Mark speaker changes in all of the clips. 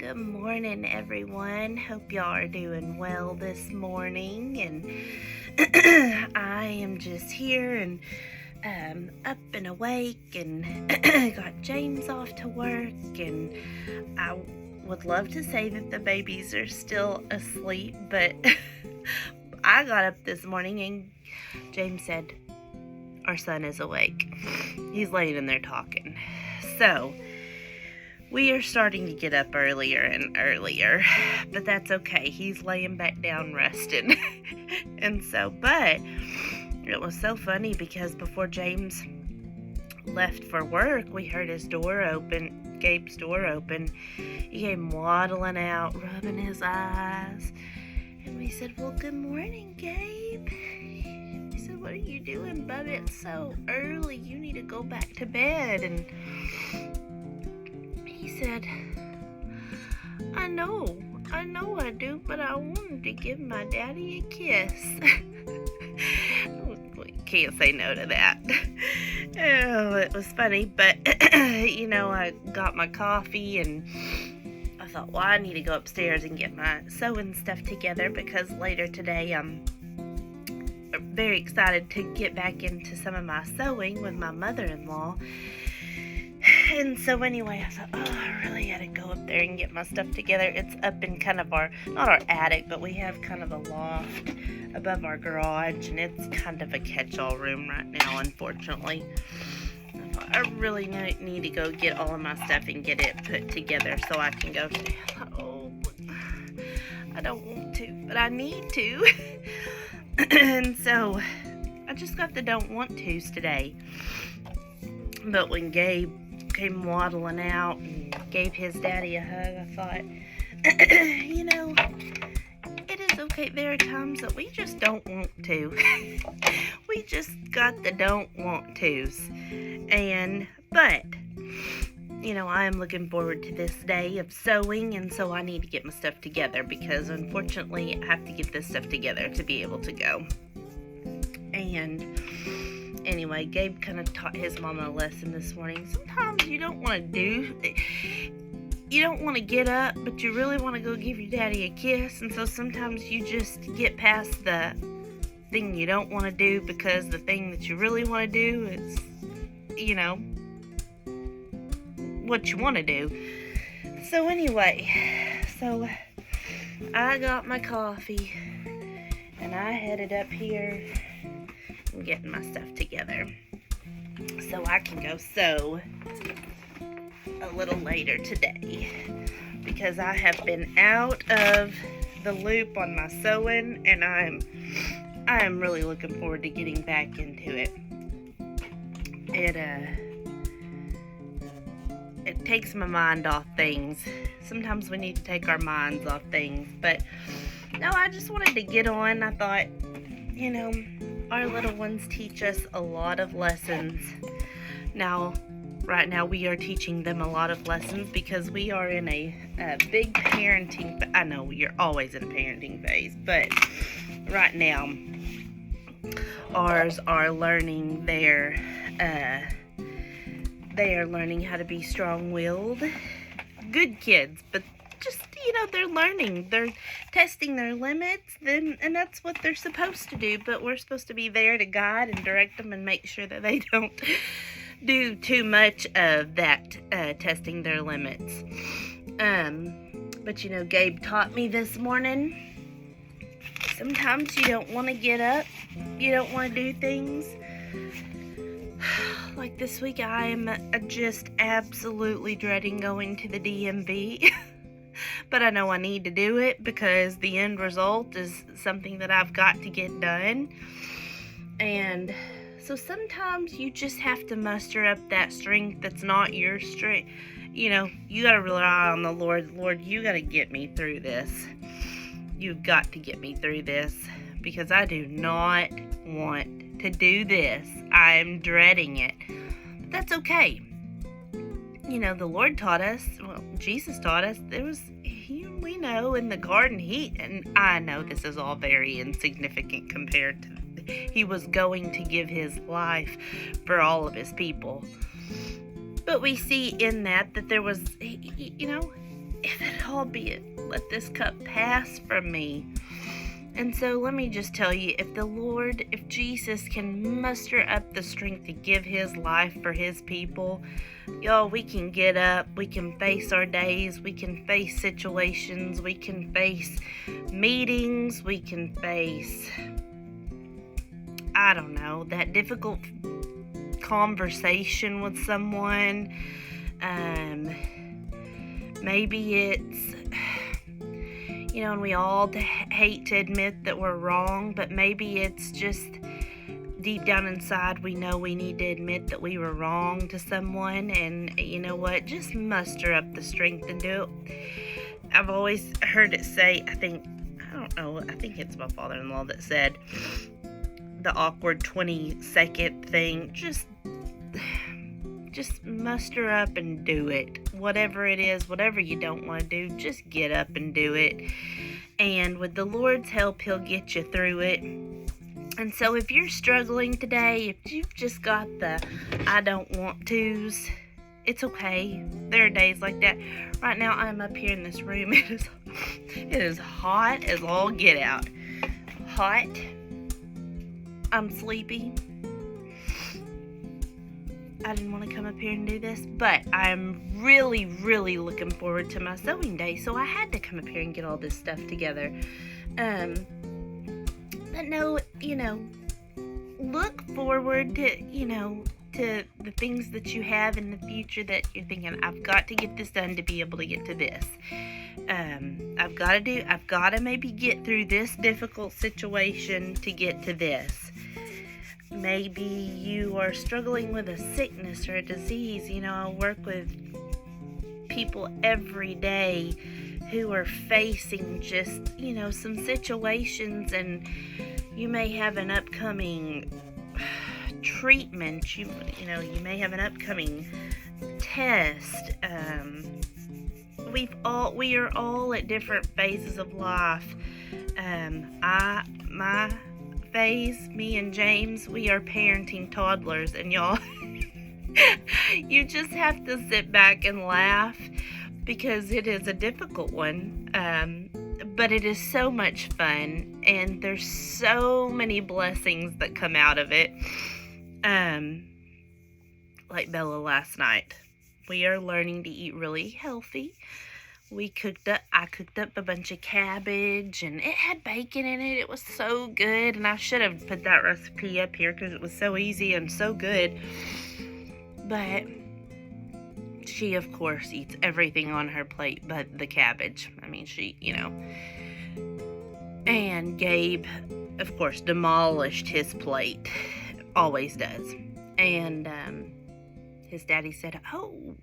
Speaker 1: Good morning, everyone. Hope y'all are doing well this morning. And I am just here and up and awake and got James off to work. And I would love to say that the babies are still asleep, but I got up this morning and James said, "Our son is awake." He's laying in there talking. So we are starting to get up earlier and earlier, but that's okay. He's laying back down resting. But it was so funny because before James left for work, we heard his door open, Gabe's door open. He came waddling out, rubbing his eyes. And we said, "Well, good morning, Gabe." He said, "What are you doing, bub? It's so early. You need to go back to bed." And he said, I know I do, but I wanted to give my daddy a kiss." Can't say no to that. Oh, it was funny, but I got my coffee and I thought, well, I need to go upstairs and get my sewing stuff together because later today I'm very excited to get back into some of my sewing with my mother-in-law. And so anyway, I thought, I really got to go up there and get my stuff together. It's up in kind of not our attic, but we have kind of a loft above our garage, and it's kind of a catch-all room right now, unfortunately. I thought, I really need to go get all of my stuff and get it put together so I can go today. I thought, I don't want to, but I need to. And so I just got the don't want to's today. But when Gabe came waddling out and gave his daddy a hug, I thought, it is okay. There are times that we just don't want to. We just got the don't want to's. But I am looking forward to this day of sewing, and so I need to get my stuff together because unfortunately I have to get this stuff together to be able to go. And anyway, Gabe kind of taught his mama a lesson this morning. Sometimes you don't want to get up, but you really want to go give your daddy a kiss. And so sometimes you just get past the thing you don't want to do because the thing that you really want to do is, what you want to do. So anyway, I got my coffee and I headed up here and getting my stuff together so I can go sew a little later today because I have been out of the loop on my sewing and I am really looking forward to getting back into it. It takes my mind off things. Sometimes we need to take our minds off things, but no, I just wanted to get on. I thought, our little ones teach us a lot of lessons. Right now we are teaching them a lot of lessons because we are in a big parenting. I know you're always in a parenting phase, but right now ours are learning they are learning how to be strong-willed, good kids, but just, they're learning. They're testing their limits, and that's what they're supposed to do, but we're supposed to be there to guide and direct them and make sure that they don't do too much of that, testing their limits. But Gabe taught me this morning, sometimes you don't want to get up, you don't want to do things. Like this week, I am just absolutely dreading going to the DMV. But I know I need to do it because the end result is something that I've got to get done. And so sometimes you just have to muster up that strength that's not your strength. You got to rely on the Lord. Lord, you got to get me through this. You've got to get me through this because I do not want to do this. I'm dreading it. But that's okay. The Lord taught us, Jesus taught us, we know in the garden and I know this is all very insignificant compared to, he was going to give his life for all of his people. But we see in that there was, if it all be it, let this cup pass from me. And so let me just tell you, if Jesus can muster up the strength to give his life for his people, y'all, we can get up, we can face our days, we can face situations, we can face meetings, we can face, I don't know, that difficult conversation with someone. Maybe it's, and we all hate to admit that we're wrong, but maybe it's just deep down inside we know we need to admit that we were wrong to someone, and you know what, just muster up the strength and do it. I've always heard it say, I think it's my father-in-law that said the awkward 20-second thing, just muster up and do it. Whatever it is, whatever you don't want to do, just get up and do it. And with the Lord's help, he'll get you through it. And so if you're struggling today, if you've just got the I don't want to's, it's okay. There are days like that. Right now, I'm up here in this room. It is hot as all get out. Hot. I'm sleepy. I didn't want to come up here and do this, but I'm really, really looking forward to my sewing day, so I had to come up here and get all this stuff together. But no, look forward to the things that you have in the future that you're thinking, I've got to get this done to be able to get to this. I've got to maybe get through this difficult situation to get to this. Maybe you are struggling with a sickness or a disease. I work with people every day who are facing just, some situations, and you may have an upcoming treatment. You may have an upcoming test. We are all at different phases of life. My phase, me and James, we are parenting toddlers, and y'all, you just have to sit back and laugh because it is a difficult one, but it is so much fun, and there's so many blessings that come out of it. Like Bella last night, we are learning to eat really healthy. I cooked up a bunch of cabbage, and it had bacon in it. It was so good, and I should have put that recipe up here because it was so easy and so good. But she, of course, eats everything on her plate but the cabbage. I mean, and Gabe, of course, demolished his plate. Always does. And his daddy said, "Oh,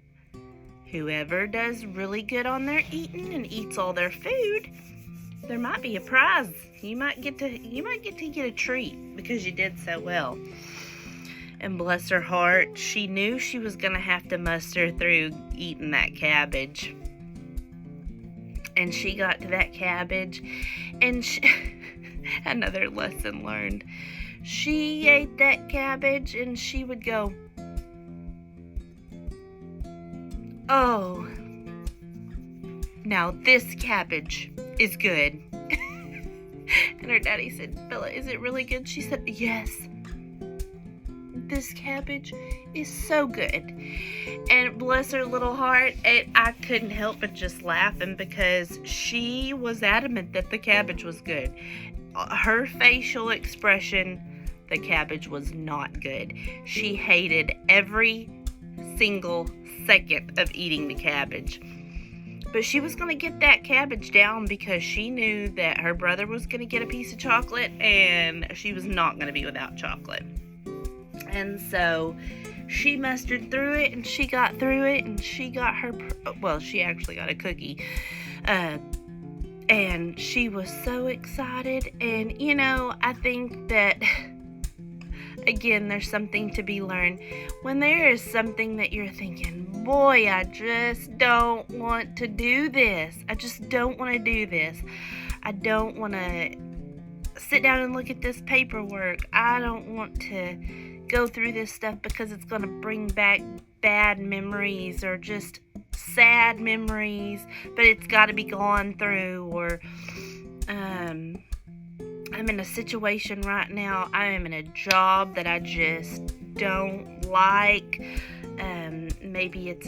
Speaker 1: whoever does really good on their eating and eats all their food, there might be a prize. You might get to get a treat because you did so well." And bless her heart, she knew she was going to have to muster through eating that cabbage. And she got to that cabbage, and another lesson learned. She ate that cabbage, and she would go, "Oh, now this cabbage is good." And her daddy said, "Bella, is it really good?" She said, "Yes. This cabbage is so good." And bless her little heart, I couldn't help but just laughing because she was adamant that the cabbage was good. Her facial expression, the cabbage was not good. She hated every single second of eating the cabbage. But she was going to get that cabbage down because she knew that her brother was going to get a piece of chocolate and she was not going to be without chocolate. And so she mustered through it, and she got through it, and she got she actually got a cookie. And she was so excited. And, I think that, again, there's something to be learned. When there is something that you're thinking, boy, I just don't want to do this. I just don't want to do this. I don't want to sit down and look at this paperwork. I don't want to go through this stuff because it's going to bring back bad memories or just sad memories, but it's got to be gone through. Or I'm in a situation right now. I am in a job that I just don't like. Maybe it's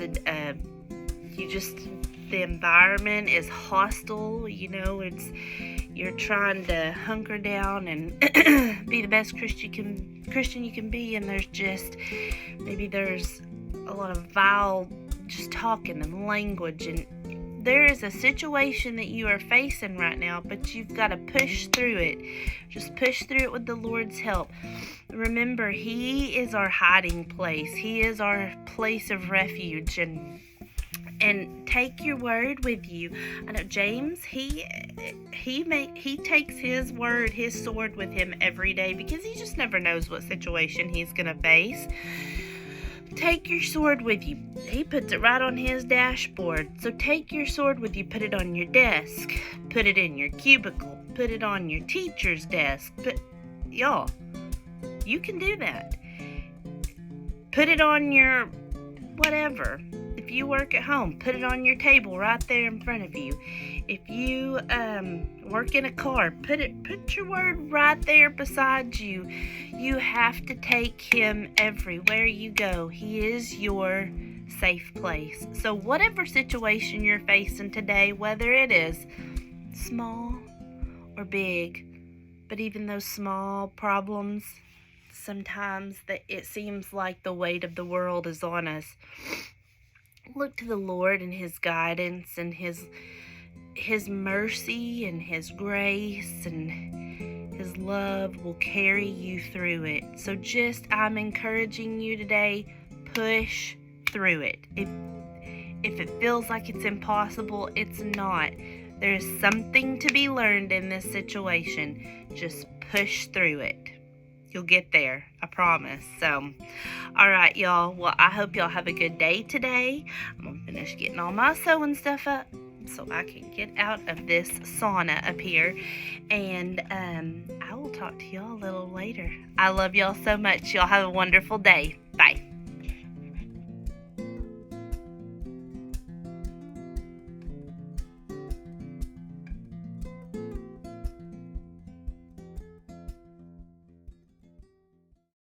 Speaker 1: the environment is hostile. You're trying to hunker down and be the best Christian you can be, and there's a lot of vile just talking and language, and there is a situation that you are facing right now, but you've got to push through it. Just push through it with the Lord's help. Remember, He is our hiding place. He is our place of refuge, and take your word with you. I know James, he takes his word, his sword with him every day, because he just never knows what situation he's going to face. Take your sword with you. He puts it right on his dashboard. So take your sword with you. Put it on your desk. Put it in your cubicle. Put it on your teacher's desk. Y'all, you can do that. Put it on your whatever. If you work at home, put it on your table right there in front of you. If you work in a car, put your word right there beside you. You have to take Him everywhere you go. He is your safe place. So whatever situation you're facing today, whether it is small or big, but even those small problems, sometimes it seems like the weight of the world is on us. Look to the Lord and His guidance and His mercy and His grace and His love will carry you through it. So I'm encouraging you today, push through it. If it feels like it's impossible, it's not. There is something to be learned in this situation. Just push through it. You'll get there, I promise. So, all right, y'all. Well, I hope y'all have a good day today. I'm going to finish getting all my sewing stuff up so I can get out of this sauna up here. And I will talk to y'all a little later. I love y'all so much. Y'all have a wonderful day. Bye.